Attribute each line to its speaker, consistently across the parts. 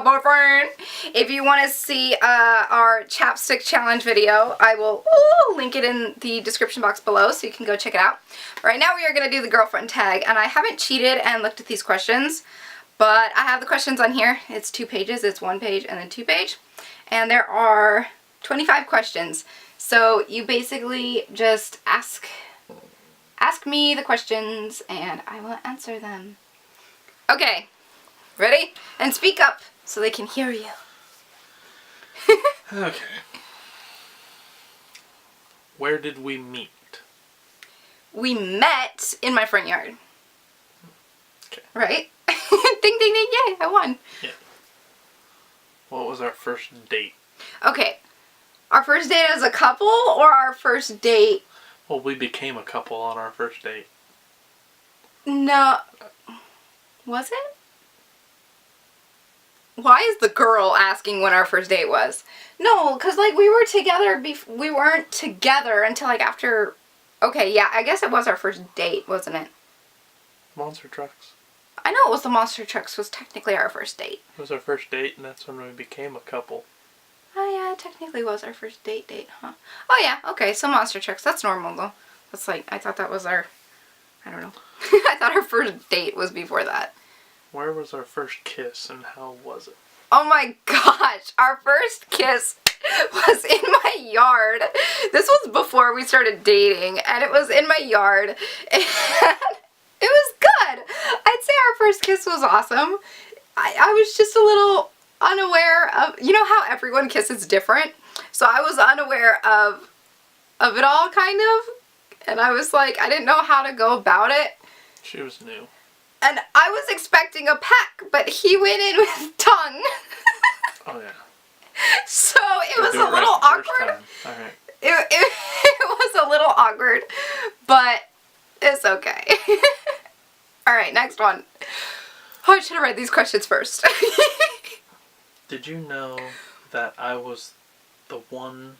Speaker 1: my boyfriend. If you want to see our chapstick challenge video, I will link it in the description box below so you can go check it out. Right now we are going to do the girlfriend tag, and I haven't cheated and looked at these questions, but I have the questions on here. It's 2 pages. It's 1 page and then 2 page. And there are 25 questions. So you basically just ask me the questions and I will answer them. Okay, ready? And speak up so they can hear you.
Speaker 2: Okay. Where did we meet?
Speaker 1: We met in my front yard.
Speaker 2: Okay.
Speaker 1: Right? Ding, ding, ding, yay, I won.
Speaker 2: Yeah. What was our first date?
Speaker 1: Okay. Our first date as a couple or our first date?
Speaker 2: Well, we became a couple on our first date.
Speaker 1: No. Was it? Why is the girl asking when our first date was? No, because, like, we were together we weren't together until, like, after... Okay, yeah, I guess it was our first date, wasn't it?
Speaker 2: Monster trucks.
Speaker 1: I know it was the monster trucks was technically our first date.
Speaker 2: It was our first date, and that's when we became a couple.
Speaker 1: Oh, yeah, it technically was our first date, huh? Oh, yeah, okay, so monster trucks, that's normal, though. That's like, I thought that was our... I don't know. I thought our first date was before that.
Speaker 2: Where was our first kiss, and how was it?
Speaker 1: Oh my gosh, our first kiss was in my yard. This was before we started dating, and it was in my yard, and it was good. I'd say our first kiss was awesome. I was just a little unaware of, you know how everyone kisses different? So I was unaware of it all, kind of, and I was like, I didn't know how to go about it.
Speaker 2: She was new.
Speaker 1: And I was expecting a peck, but he went in with tongue.
Speaker 2: Oh, yeah.
Speaker 1: So it was a little awkward.
Speaker 2: Alright.
Speaker 1: It was a little awkward, but it's okay. Alright, next one. Oh, I should have read these questions first.
Speaker 2: Did you know that I was the one?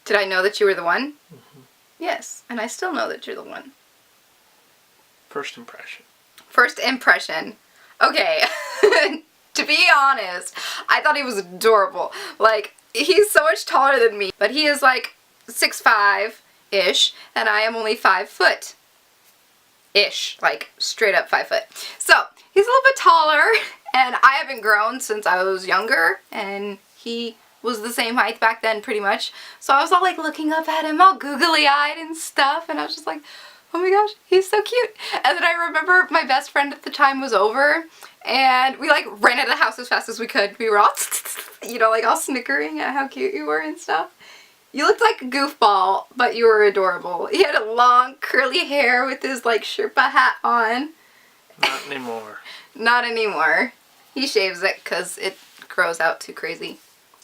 Speaker 1: Did I know that you were the one?
Speaker 2: Mm-hmm.
Speaker 1: Yes, and I still know that you're the one.
Speaker 2: First impression.
Speaker 1: First impression. Okay. To be honest, I thought he was adorable. Like, he's so much taller than me, but he is like 6'5"-ish, and I am only 5 foot-ish, like straight up 5 foot. So, he's a little bit taller, and I haven't grown since I was younger, and he was the same height back then pretty much. So I was all like looking up at him, all googly-eyed and stuff, and I was just like, oh my gosh, he's so cute. And then I remember my best friend at the time was over, and we like ran out of the house as fast as we could. We were all, you know, like all snickering at how cute you were and stuff. You looked like a goofball, but you were adorable. He had a long curly hair with his like Sherpa hat on.
Speaker 2: Not anymore.
Speaker 1: Not anymore. He shaves it because it grows out too crazy.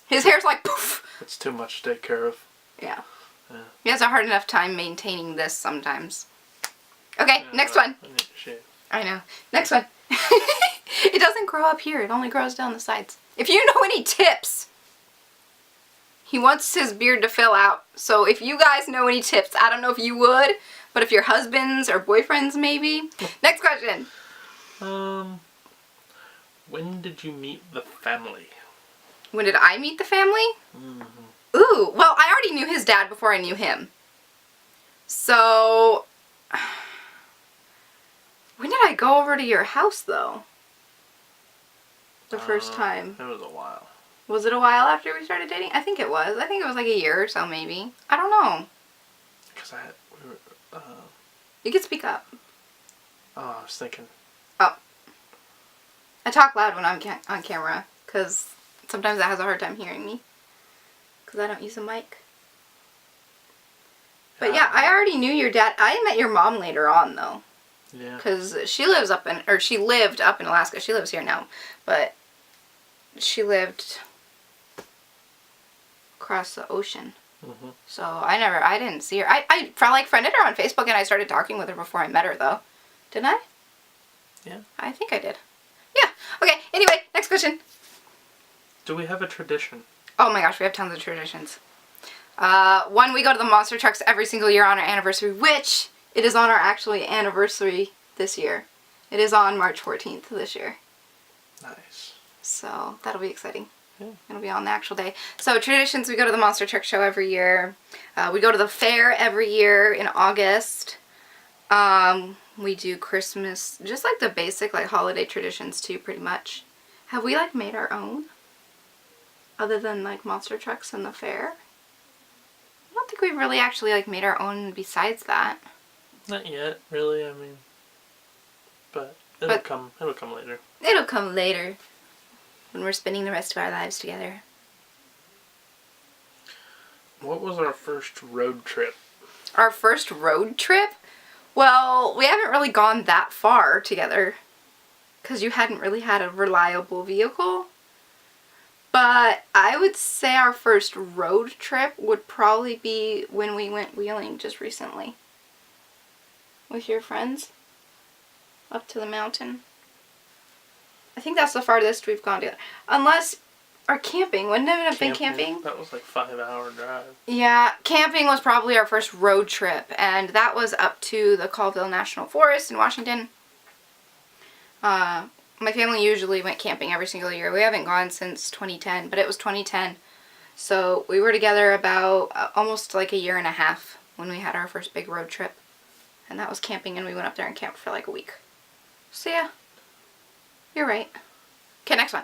Speaker 1: His hair's like poof.
Speaker 2: It's too much to take care of.
Speaker 1: Yeah.
Speaker 2: Yeah.
Speaker 1: He has a hard enough time maintaining this sometimes. Okay,
Speaker 2: Yeah,
Speaker 1: next one.
Speaker 2: I need to shave.
Speaker 1: I know. Next one. It doesn't grow up here. It only grows down the sides. If you know any tips, he wants his beard to fill out. So if you guys know any tips, I don't know if you would, but if your husbands or boyfriends maybe. Next question.
Speaker 2: When did you meet the family?
Speaker 1: When did I meet the family?
Speaker 2: Mm-hmm.
Speaker 1: Ooh, well, I already knew his dad before I knew him. So, when did I go over to your house, though? The first time.
Speaker 2: It was a while.
Speaker 1: Was it a while after we started dating? I think it was. I think it was like a year or so, maybe. I don't know.
Speaker 2: Because we were,
Speaker 1: You can speak up.
Speaker 2: oh, I was thinking.
Speaker 1: Oh. I talk loud when I'm on camera, because sometimes it has a hard time hearing me. Because I don't use a mic. But yeah, I already knew your dad. I met your mom later on, though.
Speaker 2: Yeah.
Speaker 1: Because she lives up in, or she lived up in Alaska. She lives here now. But she lived across the ocean.
Speaker 2: Mm-hmm.
Speaker 1: So I didn't see her. I like friended her on Facebook, and I started talking with her before I met her, though. Didn't I?
Speaker 2: Yeah.
Speaker 1: I think I did. Yeah. Okay, anyway, next question.
Speaker 2: Do we have a tradition?
Speaker 1: Oh my gosh, we have tons of traditions. One, we go to the monster trucks every single year on our anniversary, which it is on our actually anniversary this year. It is on March 14th this year.
Speaker 2: Nice.
Speaker 1: So that'll be exciting.
Speaker 2: Yeah.
Speaker 1: It'll be on the actual day. So traditions, we go to the Monster Truck Show every year. We go to the fair every year in August. We do Christmas, just like the basic like holiday traditions too, pretty much. Have we like made our own? Other than like monster trucks and the fair? I don't think we've really actually like made our own besides that.
Speaker 2: Not yet, really. I mean, but it'll come. It'll come later.
Speaker 1: It'll come later when we're spending the rest of our lives together.
Speaker 2: What was our first road trip?
Speaker 1: Our first road trip? Well, we haven't really gone that far together because you hadn't really had a reliable vehicle. But I would say our first road trip would probably be when we went wheeling just recently. With your friends. Up to the mountain. I think that's the farthest we've gone together. Unless our camping. Wouldn't it have been camping?
Speaker 2: That was like 5-hour drive.
Speaker 1: Yeah, camping was probably our first road trip. And that was up to the Colville National Forest in Washington. My family usually went camping every single year. We haven't gone since 2010, but it was 2010. So we were together about almost like a year and a half when we had our first big road trip. And that was camping, and we went up there and camped for like a week. So yeah, you're right. Okay, next one.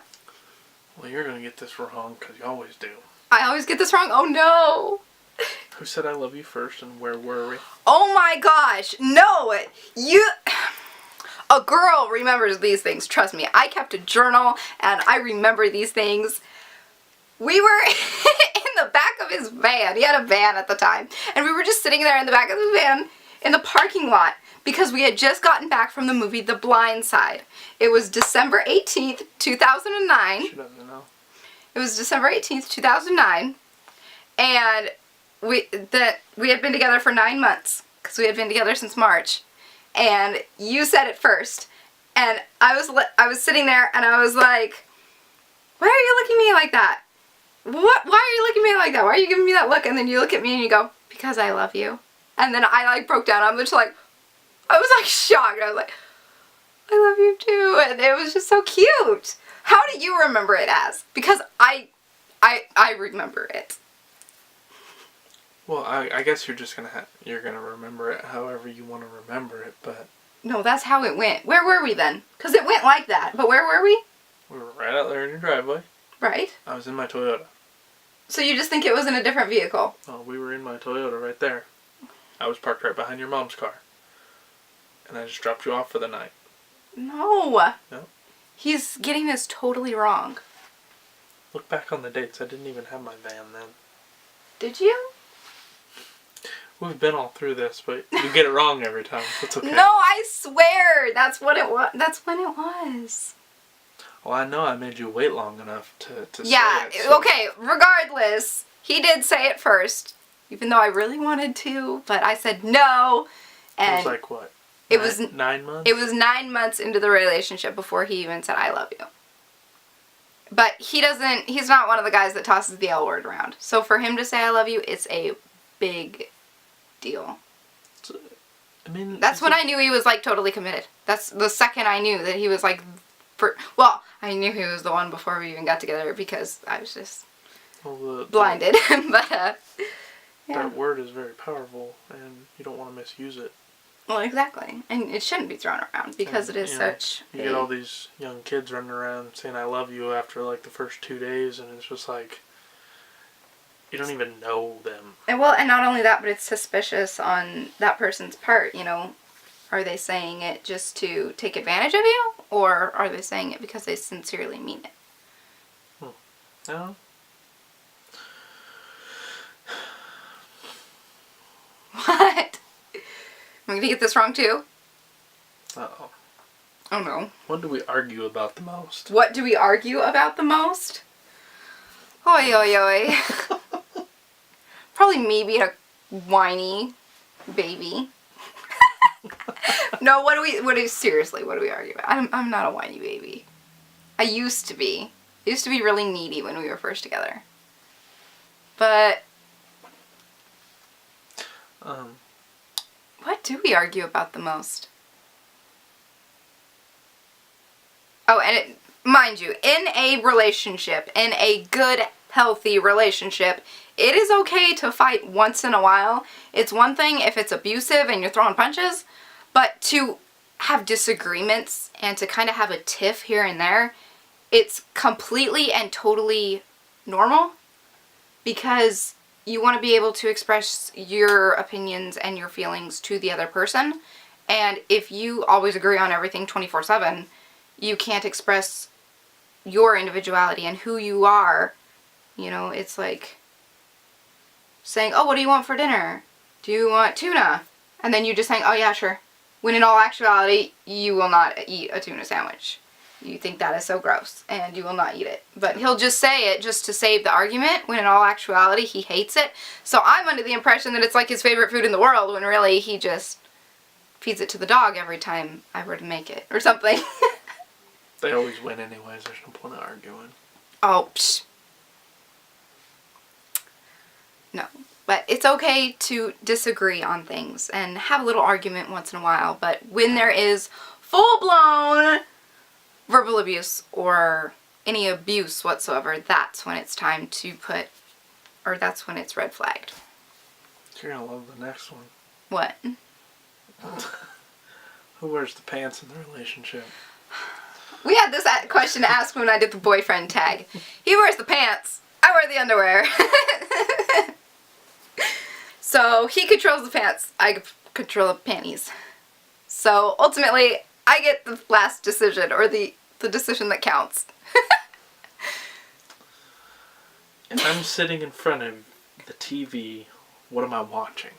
Speaker 2: Well, you're going to get this wrong because you always do.
Speaker 1: I always get this wrong. Oh no.
Speaker 2: Who said I love you first and where were we?
Speaker 1: Oh my gosh. No. A girl remembers these things, trust me. I kept a journal and I remember these things. We were in the back of his van. He had a van at the time. And we were just sitting there in the back of the van in the parking lot because we had just gotten back from the movie The Blind Side. It was December 18th, 2009.
Speaker 2: She doesn't know.
Speaker 1: It was December 18th, 2009. And we had been together for 9 months because we had been together since March. And you said it first, and I was sitting there, and I was like, "Why are you looking at me like that? What? Why are you looking at me like that? Why are you giving me that look?" And then you look at me and you go, "Because I love you." And then I like broke down. I was like shocked. I was like, "I love you too," and it was just so cute. How do you remember it as? Because I remember it.
Speaker 2: Well, I guess you're just you're gonna remember it however you want to remember it, but
Speaker 1: No, that's how it went. Where were we then? Because it went like that. But where were we?
Speaker 2: we were right out there in your driveway.
Speaker 1: Right.
Speaker 2: I was in my Toyota.
Speaker 1: So you just think it was in a different vehicle?
Speaker 2: Oh, we were in my Toyota right there. I was parked right behind your mom's car. And I just dropped you off for the night.
Speaker 1: No.
Speaker 2: No?
Speaker 1: He's getting this totally wrong.
Speaker 2: Look back on the dates. I didn't even have my van then.
Speaker 1: Did you?
Speaker 2: We've been all through this, but you get it wrong every time. It's okay.
Speaker 1: No, I swear. That's what it was. That's when it was.
Speaker 2: Well, I know I made you wait long enough to
Speaker 1: Yeah,
Speaker 2: say it. So.
Speaker 1: okay, regardless, he did say it first. Even though I really wanted to, but I said no. And
Speaker 2: it was like what?
Speaker 1: It was
Speaker 2: 9 months?
Speaker 1: It was 9 months into the relationship before he even said I love you. But he's not one of the guys that tosses the L word around. So for him to say I love you, it's a big deal.
Speaker 2: I mean,
Speaker 1: That's when I knew he was like totally committed. That's the second I knew that he was like, well, I knew he was the one before we even got together because I was just blinded. But yeah.
Speaker 2: That word is very powerful, and you don't want to misuse it.
Speaker 1: Well, exactly, and it shouldn't be thrown around because it is such.
Speaker 2: You get all these young kids running around saying "I love you" after like the first 2 days, and it's just like. You don't even know them.
Speaker 1: And well, and not only that, but it's suspicious on that person's part, you know. Are they saying it just to take advantage of you? Or are they saying it because they sincerely mean it?
Speaker 2: No.
Speaker 1: What? Am I going to get this wrong too?
Speaker 2: Uh-oh.
Speaker 1: Oh no.
Speaker 2: What do we argue about the most?
Speaker 1: What do we argue about the most? Oi, oi, oi. Probably me being a whiny baby. No, seriously, what do we argue about? I'm not a whiny baby. I used to be. I used to be really needy when we were first together. But what do we argue about the most? Oh, and mind you, in a relationship, in a good, healthy relationship, it is okay to fight once in a while. It's one thing if it's abusive and you're throwing punches, but to have disagreements and to kind of have a tiff here and there, it's completely and totally normal, because you want to be able to express your opinions and your feelings to the other person. And if you always agree on everything 24/7, you can't express your individuality and who you are. You know, it's like saying, oh, what do you want for dinner? Do you want tuna? And then you just saying, oh yeah, sure. When in all actuality, you will not eat a tuna sandwich. You think that is so gross, and you will not eat it. But he'll just say it just to save the argument, when in all actuality, he hates it. So I'm under the impression that it's like his favorite food in the world, when really he just feeds it to the dog every time I were to make it, or something.
Speaker 2: They always win anyways. There's no point in arguing.
Speaker 1: Oh, psh. No. But it's okay to disagree on things and have a little argument once in a while. But when there is full-blown verbal abuse or any abuse whatsoever, that's when it's time to that's when it's red flagged.
Speaker 2: You're gonna love the next one.
Speaker 1: What?
Speaker 2: Who wears the pants in the relationship?
Speaker 1: We had this question asked when I did the boyfriend tag. He wears the pants. I wear the underwear. So he controls the pants. I control the panties. So ultimately, I get the last decision, or the decision that counts.
Speaker 2: If I'm sitting in front of the TV, what am I watching?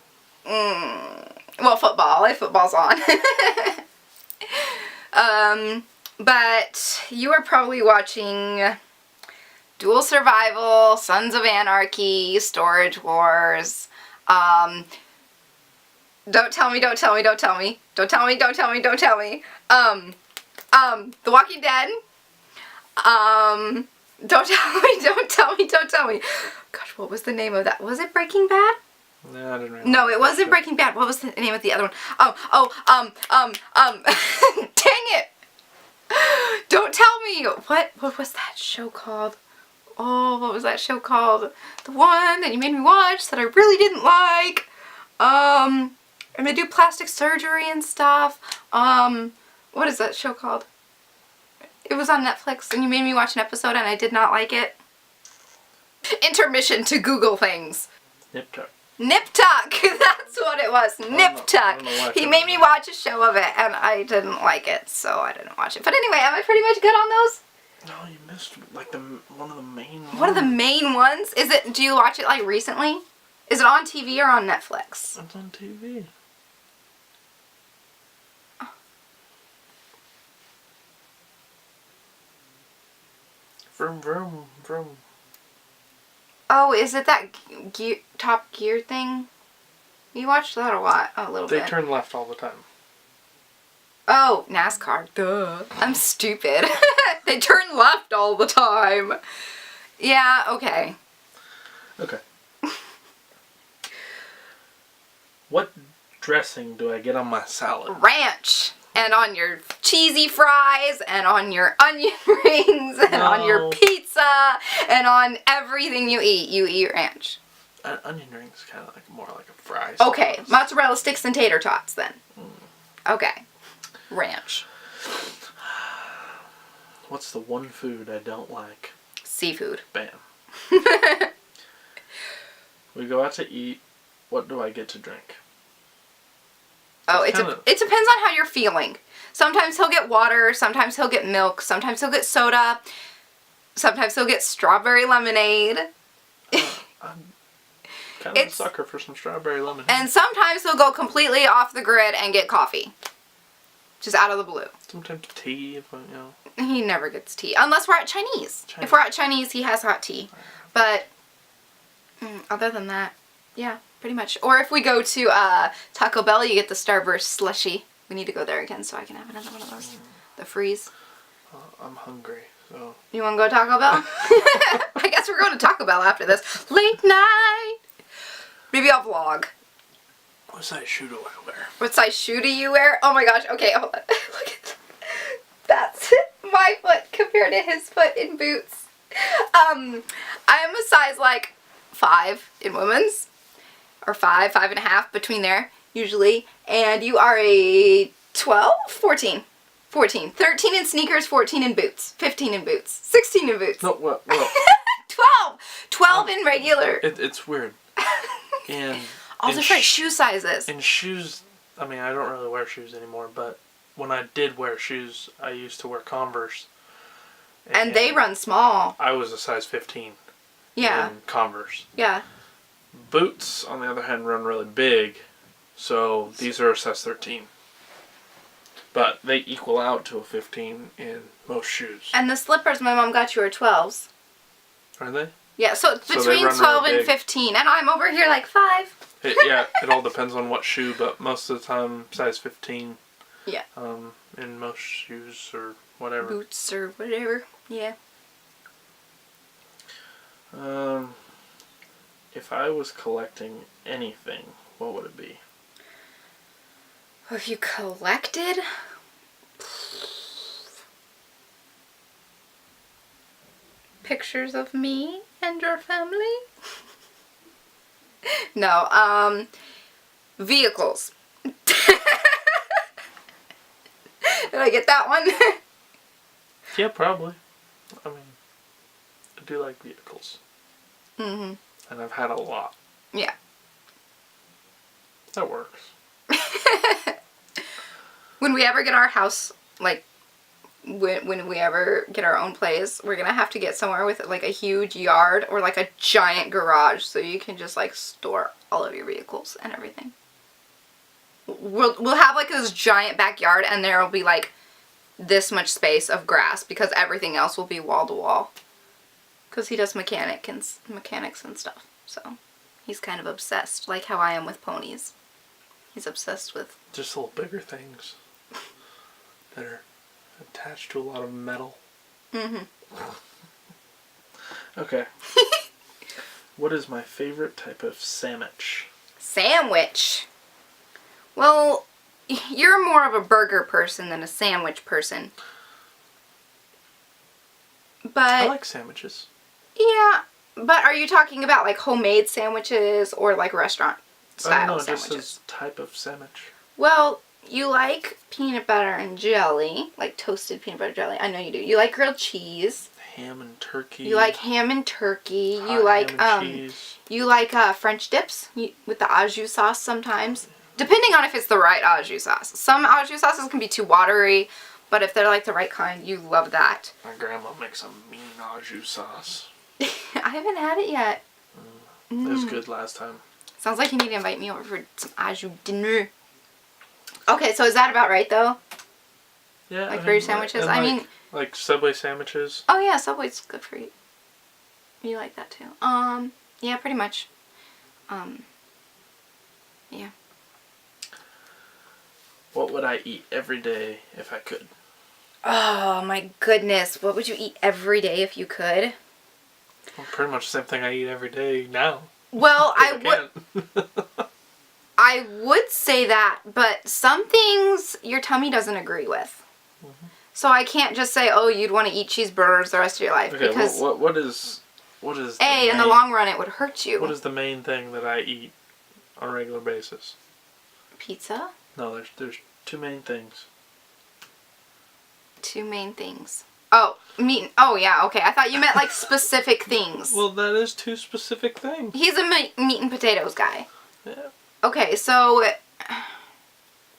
Speaker 1: Well, football. If football's on. But you are probably watching Dual Survival, Sons of Anarchy, Storage Wars. Don't tell me. The Walking Dead. Don't tell me. Gosh, what was the name of that? Was it Breaking Bad?
Speaker 2: No, I didn't really.
Speaker 1: No, it wasn't Breaking Bad. What was the name of the other one? Dang it! Don't tell me! What was that show called? Oh, what was that show called? The one that you made me watch that I really didn't like. And they do plastic surgery and stuff. What is that show called? It was on Netflix and you made me watch an episode and I did not like it. Intermission to Google things.
Speaker 2: Nip Tuck.
Speaker 1: Nip Tuck! That's what it was. Nip Tuck. He made me watch a show of it and I didn't like it, so I didn't watch it. But anyway, am I pretty much good on those?
Speaker 2: No, you missed like one of the main ones.
Speaker 1: One of the main ones? Is it? Do you watch it like recently? Is it on TV or on Netflix?
Speaker 2: It's on TV.
Speaker 1: Oh.
Speaker 2: Vroom vroom vroom.
Speaker 1: Oh, is it that Top Gear thing? You watched that a lot, a little bit.
Speaker 2: They turn left all the time.
Speaker 1: Oh, NASCAR. Duh. I'm stupid. They turn left all the time. Yeah, okay.
Speaker 2: Okay. What dressing do I get on my salad?
Speaker 1: Ranch. And on your cheesy fries, and on your onion rings, and on your pizza, and on everything you eat ranch.
Speaker 2: Onion rings is kind of like more like a fry.
Speaker 1: Okay,
Speaker 2: sauce.
Speaker 1: mozzarella sticks and tater tots then. Okay. Ranch.
Speaker 2: What's the one food I don't like?
Speaker 1: Seafood.
Speaker 2: Bam. We go out to eat. What do I get to drink?
Speaker 1: Oh, it depends on how you're feeling. Sometimes he'll get water, sometimes he'll get milk, sometimes he'll get soda, sometimes he'll get strawberry lemonade.
Speaker 2: I'm kind of a sucker for some strawberry lemonade.
Speaker 1: And sometimes he'll go completely off the grid and get coffee. Just out of the blue.
Speaker 2: Sometimes tea, if I,
Speaker 1: He never gets tea. Unless we're at Chinese. If we're at Chinese, he has hot tea. But, other than that, yeah, pretty much. Or if we go to Taco Bell, you get the Starburst slushy. We need to go there again so I can have another one of those. The freeze.
Speaker 2: I'm hungry, so...
Speaker 1: You want to go to Taco Bell? I guess we're going to Taco Bell after this. Late night! Maybe I'll vlog.
Speaker 2: What size shoe do I wear?
Speaker 1: What size shoe do you wear? Oh my gosh, okay, hold on. Look at that. That's my foot compared to his foot in boots. I am a size like 5 in women's, or 5, 5.5 between there usually, and you are a 12, 14. 14. 13 in sneakers, 14 in boots, 15 in boots, 16 in boots.
Speaker 2: No, what?
Speaker 1: 12! 12 in regular.
Speaker 2: It's weird. And
Speaker 1: All different shoe sizes.
Speaker 2: in shoes, I mean, I don't really wear shoes anymore, but when I did wear shoes, I used to wear Converse.
Speaker 1: And they run small.
Speaker 2: I was a size 15
Speaker 1: Yeah.
Speaker 2: in Converse.
Speaker 1: Yeah.
Speaker 2: Boots, on the other hand, run really big, so these are a size 13. But they equal out to a 15 in most shoes.
Speaker 1: And the slippers my mom got you are 12s.
Speaker 2: Are they?
Speaker 1: Yeah, so it's
Speaker 2: So they
Speaker 1: between
Speaker 2: run
Speaker 1: 12
Speaker 2: really
Speaker 1: and
Speaker 2: big.
Speaker 1: 15. And I'm over here like 5.
Speaker 2: It all depends on what shoe, but most of the time, size 15.
Speaker 1: Yeah.
Speaker 2: In most shoes or whatever.
Speaker 1: Boots or whatever. Yeah.
Speaker 2: If I was collecting anything, what would it be?
Speaker 1: If you collected? Pictures of me and your family? No, vehicles. Did I get that one?
Speaker 2: Yeah, probably. I mean, I do like vehicles.
Speaker 1: Mm-hmm.
Speaker 2: And I've had a lot.
Speaker 1: Yeah.
Speaker 2: That works.
Speaker 1: When we ever get our house, like, when we ever get our own place, we're gonna have to get somewhere with, like, a huge yard or, like, a giant garage so you can just, like, store all of your vehicles and everything. We'll have, like, this giant backyard and there will be, like, this much space of grass because everything else will be wall to wall. Because he does mechanics and stuff, so he's kind of obsessed, like how I am with ponies. He's obsessed with...
Speaker 2: Just little bigger things that are attached to a lot of metal.
Speaker 1: Mm-hmm.
Speaker 2: Okay. What is my favorite type of sandwich?
Speaker 1: Sandwich. Well, you're more of a burger person than a sandwich person. But...
Speaker 2: I like sandwiches.
Speaker 1: Yeah, but are you talking about like homemade sandwiches or like restaurant style sandwiches?
Speaker 2: Just as type of sandwich.
Speaker 1: Well, you like peanut butter and jelly, like toasted peanut butter jelly. I know you do. You like grilled cheese.
Speaker 2: Ham and turkey.
Speaker 1: You like ham and turkey.
Speaker 2: Hot
Speaker 1: You like
Speaker 2: ham and cheese.
Speaker 1: You like French dips with the au jus sauce sometimes. Depending on if it's the right au jus sauce. Some au jus sauces can be too watery, but if they're like the right kind, you love that.
Speaker 2: My grandma makes a mean au jus sauce.
Speaker 1: I haven't had it yet.
Speaker 2: It was good last time.
Speaker 1: Sounds like you need to invite me over for some au jus dinner. Okay, so is that about right though?
Speaker 2: Yeah.
Speaker 1: Like for your sandwiches?
Speaker 2: and
Speaker 1: I mean...
Speaker 2: Like Subway sandwiches.
Speaker 1: Oh yeah, Subway's good for you. You like that too. Yeah, pretty much. Yeah.
Speaker 2: What would I eat every day if I could?
Speaker 1: Oh my goodness, what would you eat every day if you could?
Speaker 2: Well, pretty much the same thing I eat every day now.
Speaker 1: Well,
Speaker 2: I
Speaker 1: I would say that, but some things your tummy doesn't agree with.
Speaker 2: Mm-hmm.
Speaker 1: So I can't just say, oh, you'd want to eat cheeseburgers the rest of your life.
Speaker 2: Okay,
Speaker 1: because
Speaker 2: what is
Speaker 1: in the long run, it would hurt you.
Speaker 2: What is the main thing that I eat on a regular basis?
Speaker 1: Pizza?
Speaker 2: No, there's two main things.
Speaker 1: Two main things. Oh, meat. Oh, yeah, okay. I thought you meant like specific things.
Speaker 2: Well, that is two specific things.
Speaker 1: He's a meat and potatoes guy.
Speaker 2: Yeah.
Speaker 1: Okay, so...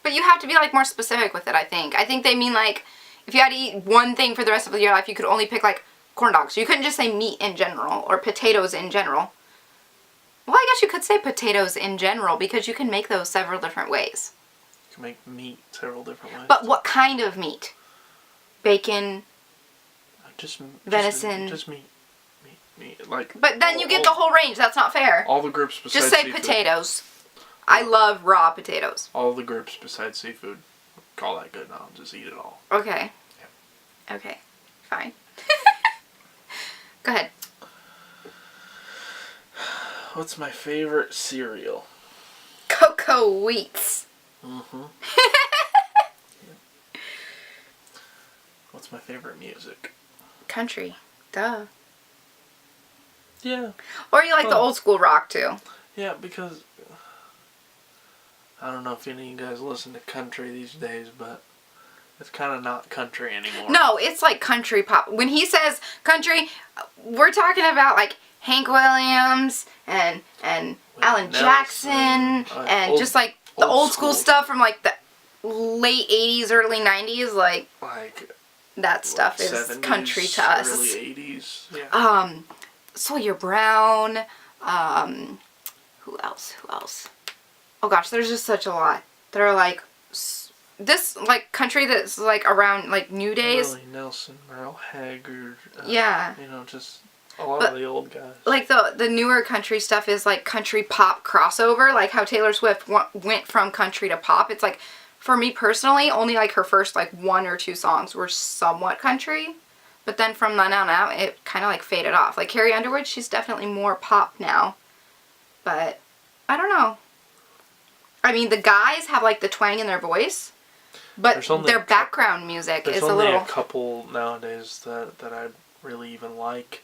Speaker 1: But you have to be like more specific with it, I think. I think they mean like, if you had to eat one thing for the rest of your life, you could only pick like corn dogs. You couldn't just say meat in general or potatoes in general. Well, I guess you could say potatoes in general because you can make those several different ways.
Speaker 2: You can make meat several different ways.
Speaker 1: But what kind of meat? Bacon? Venison.
Speaker 2: Just meat. Like.
Speaker 1: But then you get the whole range. That's not fair.
Speaker 2: All the groups besides
Speaker 1: just say
Speaker 2: seafood.
Speaker 1: potatoes. I love raw potatoes.
Speaker 2: All the groups besides seafood. Call that good, and I'll just eat it all.
Speaker 1: Okay.
Speaker 2: Yeah.
Speaker 1: Okay. Fine. Go ahead.
Speaker 2: What's my favorite cereal?
Speaker 1: Cocoa Wheats.
Speaker 2: Mm-hmm. What's What's my favorite music?
Speaker 1: Country. Duh.
Speaker 2: Yeah.
Speaker 1: Or you like the old school rock too.
Speaker 2: Yeah, because I don't know if any of you guys listen to country these days, but it's kind of not country anymore.
Speaker 1: No, it's like country pop. When he says country, we're talking about like Hank Williams and Alan Jackson and just like the old school stuff from like the late 80s, early 90s. Like that stuff is
Speaker 2: 70s,
Speaker 1: country to us.
Speaker 2: Early 80s. Yeah.
Speaker 1: Sawyer Brown. Who else? Oh gosh, there's just such a lot that are like this like country that's like around like New Days.
Speaker 2: Willie Nelson, Merle Haggard.
Speaker 1: Yeah.
Speaker 2: You know, just a lot of the old guys.
Speaker 1: Like the newer country stuff is like country pop crossover, like how Taylor Swift went from country to pop. It's like, for me personally, only like her first like 1 or 2 songs were somewhat country. But then from then on out, it kind of like faded off. Like Carrie Underwood, she's definitely more pop now. But I don't know. I mean, the guys have like the twang in their voice, but their background music is a little...
Speaker 2: There's only a couple nowadays that I really even like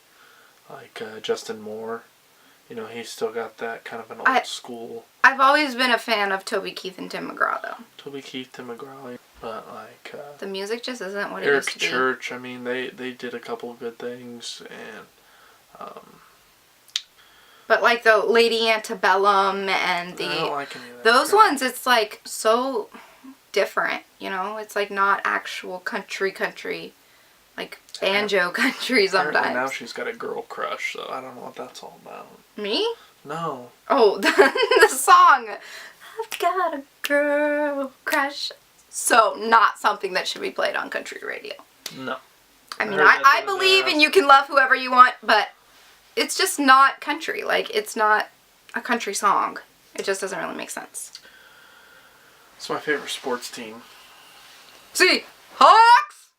Speaker 2: Justin Moore. You know, he's still got that kind of an old school...
Speaker 1: I've always been a fan of Toby Keith and Tim McGraw, though.
Speaker 2: Toby Keith, Tim McGraw, but like...
Speaker 1: the music just isn't what it
Speaker 2: Eric
Speaker 1: used to be.
Speaker 2: Church, I mean, they did a couple of good things, and...
Speaker 1: But like the Lady Antebellum and
Speaker 2: I don't like any of that
Speaker 1: those
Speaker 2: crap.
Speaker 1: ones, it's like so different, you know? It's like not actual country, like banjo country sometimes.
Speaker 2: Apparently now she's got a girl crush, so I don't know what that's all about.
Speaker 1: Me?
Speaker 2: No.
Speaker 1: Oh, the song. I've got a girl crush. So not something that should be played on country radio.
Speaker 2: No.
Speaker 1: I mean, I believe and you can love whoever you want, but it's just not country. Like, it's not a country song. It just doesn't really make sense.
Speaker 2: It's my favorite sports team.
Speaker 1: See, Hawks!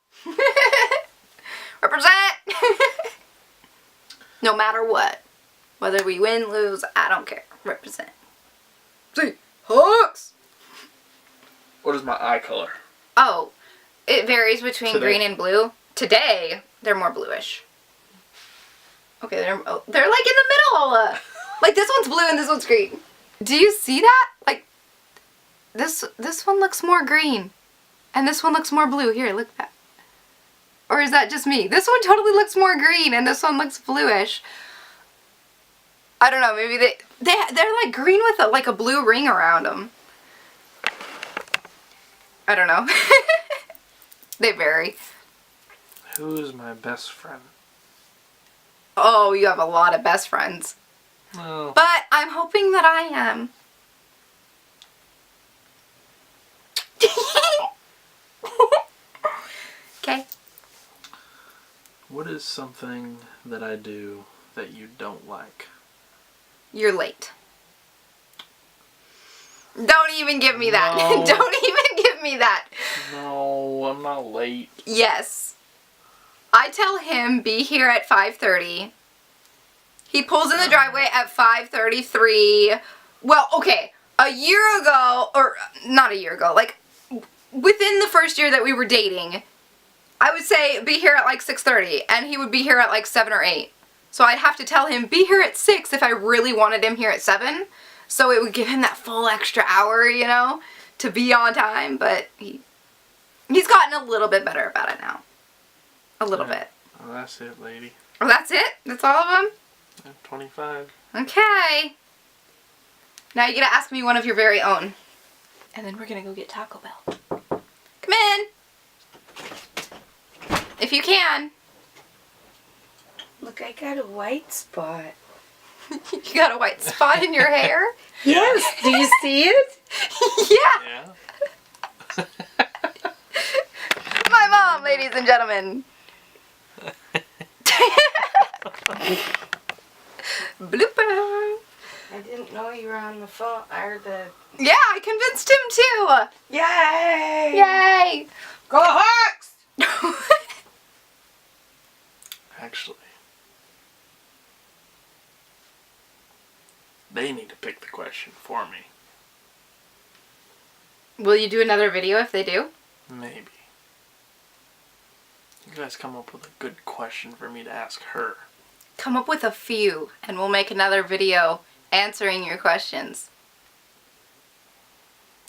Speaker 1: Represent! No matter what. Whether we win, lose, I don't care. Represent. See, Hawks!
Speaker 2: What is my eye color?
Speaker 1: Oh, it varies between green and blue. Today, they're more bluish. Okay, they're like in the middle. Like this one's blue and this one's green. Do you see that? Like this one looks more green, and this one looks more blue. Here, look at that. Or is that just me? This one totally looks more green, and this one looks bluish. I don't know. Maybe they're like green with like a blue ring around them. I don't know. They vary.
Speaker 2: Who is my best friend?
Speaker 1: Oh, you have a lot of best friends.
Speaker 2: Oh.
Speaker 1: But I'm hoping that I am. Okay.
Speaker 2: What is something that I do that you don't like?
Speaker 1: You're late. Don't even give me that.
Speaker 2: No.
Speaker 1: Don't even give me that.
Speaker 2: No, I'm not late.
Speaker 1: Yes. I tell him be here at 5:30. He pulls in the driveway at 5:33. Well, okay, a year ago, or not a year ago, like within the first year that we were dating, I would say be here at like 6:30, and he would be here at like 7 or 8. So I'd have to tell him be here at 6 if I really wanted him here at 7. So it would give him that full extra hour, you know, to be on time. But he's gotten a little bit better about it now. A little bit.
Speaker 2: Oh, that's it, lady.
Speaker 1: Oh, that's it? That's all of them?
Speaker 2: I'm 25.
Speaker 1: Okay. Now you gotta ask me one of your very own. And then we're gonna go get Taco Bell. Come in! If you can.
Speaker 3: Look, I got a white spot.
Speaker 1: You got a white spot in your hair?
Speaker 3: Yes, do you see it?
Speaker 1: Yeah!
Speaker 2: Yeah.
Speaker 1: My mom, ladies and gentlemen. Blooper.
Speaker 3: I didn't know you were on the phone, or the...
Speaker 1: Yeah, I convinced him too.
Speaker 3: Yay!
Speaker 1: Yay!
Speaker 3: Go Hawks!
Speaker 2: Actually, they need to pick the question for me.
Speaker 1: Will you do another video if they do?
Speaker 2: Maybe. You guys come up with a good question for me to ask her.
Speaker 1: Come up with a few, and we'll make another video answering your questions.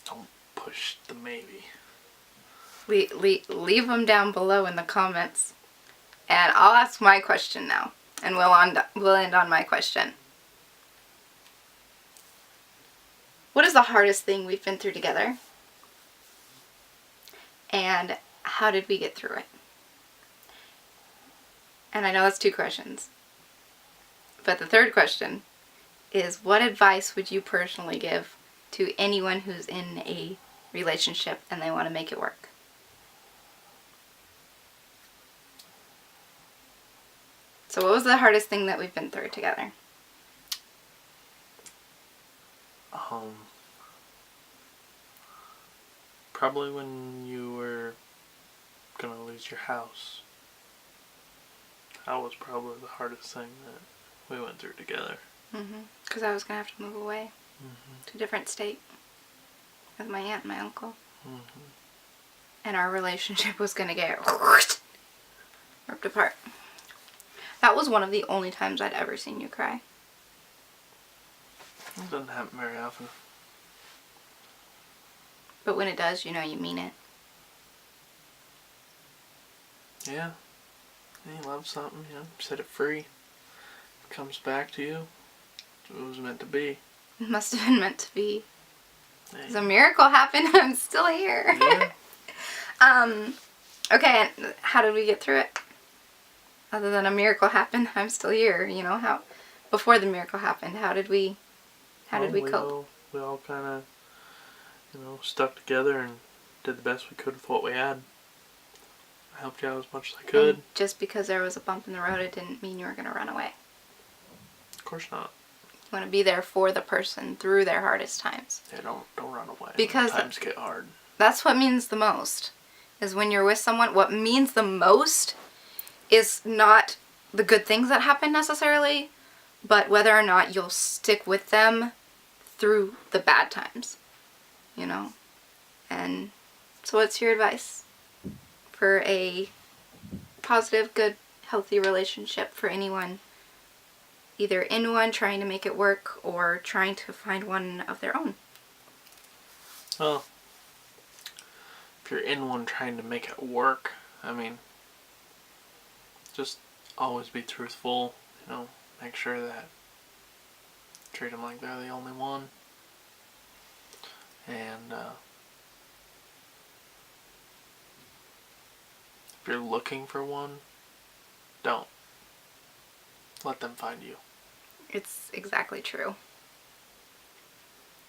Speaker 2: Don't push the maybe.
Speaker 1: Leave them down below in the comments. And I'll ask my question now. And we'll end on my question. What is the hardest thing we've been through together? And how did we get through it? And I know that's 2 questions. But the third question is, what advice would you personally give to anyone who's in a relationship and they want to make it work? So what was the hardest thing that we've been through together?
Speaker 2: Probably when you were gonna lose your house. That was probably the hardest thing that we went through together.
Speaker 1: Because I was going to have to move away to a different state with my aunt and my uncle. And our relationship was going to get ripped apart. That was one of the only times I'd ever seen you cry.
Speaker 2: It doesn't happen very often.
Speaker 1: But when it does, you know you mean it.
Speaker 2: Yeah. You love something, you know, set it free. It comes back to you. It was meant to be.
Speaker 1: It must have been meant to be.
Speaker 2: Hey.
Speaker 1: 'Cause a miracle happened and I'm still here.
Speaker 2: Yeah.
Speaker 1: Okay, and how did we get through it? Other than a miracle happened, I'm still here. You know, how before the miracle happened, how did we cope?
Speaker 2: We all kind of, you know, stuck together and did the best we could with what we had. I helped you out as much as I could.
Speaker 1: And just because there was a bump in the road, it didn't mean you were going to run away.
Speaker 2: Of course not.
Speaker 1: You want to be there for the person through their hardest times.
Speaker 2: Yeah, don't run away.
Speaker 1: Because
Speaker 2: when times get hard.
Speaker 1: That's what means the most. Is when you're with someone, what means the most is not the good things that happen necessarily, but whether or not you'll stick with them through the bad times. You know? And so what's your advice for a positive, good, healthy relationship for anyone either in one, trying to make it work, or trying to find one of their own?
Speaker 2: Well, if you're in one trying to make it work, I mean, just always be truthful, you know, make sure that treat them like they're the only one. And if you're looking for one, don't. Let them find you.
Speaker 1: It's exactly true.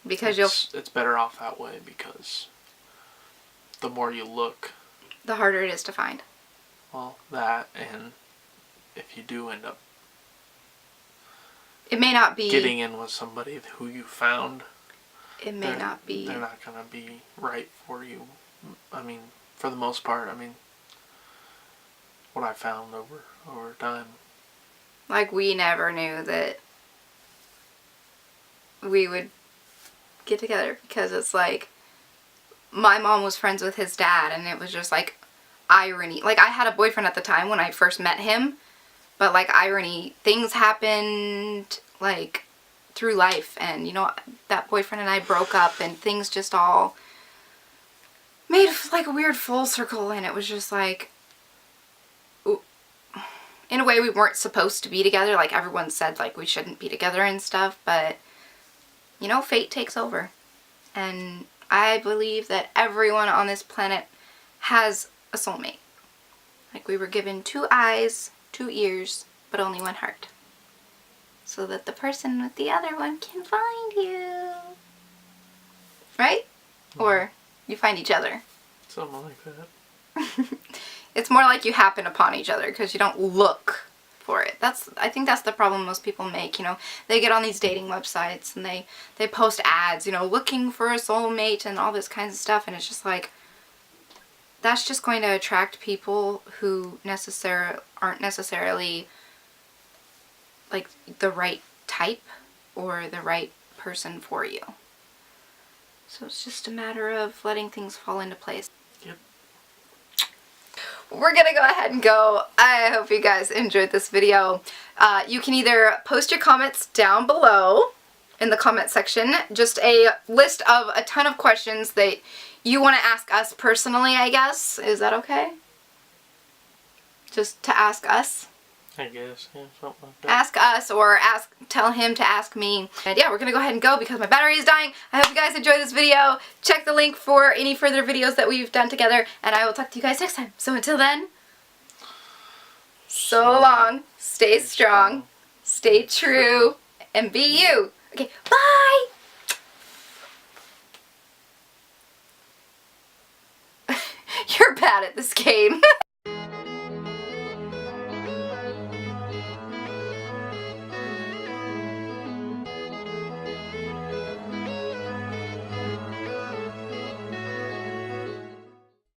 Speaker 1: Because
Speaker 2: it's better off that way, because the more you look,
Speaker 1: the harder it is to find.
Speaker 2: well, that, and if you do end up
Speaker 1: It may not be
Speaker 2: getting in with somebody who you found,
Speaker 1: it may not be
Speaker 2: they're not gonna be right for you. I mean, for the most part, I mean, what I found over time.
Speaker 1: like we never knew that we would get together, because it's like my mom was friends with his dad, and it was just like irony. Like, I had a boyfriend at the time when I first met him, but like irony, things happened like through life, and you know, that boyfriend and I broke up, and things just all made like a weird full circle, and it was just like, in a way, we weren't supposed to be together. Like, everyone said like we shouldn't be together and stuff, but you know, fate takes over. And I believe that everyone on this planet has a soulmate. Like, we were given 2 eyes, 2 ears, but only 1 heart. So that the person with the other one can find you. Right? Or you find each other.
Speaker 2: Something like that.
Speaker 1: It's more like you happen upon each other, because you don't look for it. I think that's the problem most people make, you know. They get on these dating websites and they post ads, you know, looking for a soulmate and all this kinds of stuff, and it's just like, that's just going to attract people who aren't necessarily like the right type or the right person for you. So it's just a matter of letting things fall into place.
Speaker 2: Yep.
Speaker 1: we're gonna go ahead and go. I hope you guys enjoyed this video. You can either post your comments down below in the comment section, just a list of a ton of questions that you want to ask us personally, I guess. Is that okay? Just to ask us?
Speaker 2: I guess, yeah, something like that.
Speaker 1: Ask us, or tell him to ask me. And yeah, we're gonna go ahead and go because my battery is dying. I hope you guys enjoyed this video. Check the link for any further videos that we've done together, and I will talk to you guys next time. So until then, so long, stay strong, stay true, and be you. Okay, bye! You're bad at this game.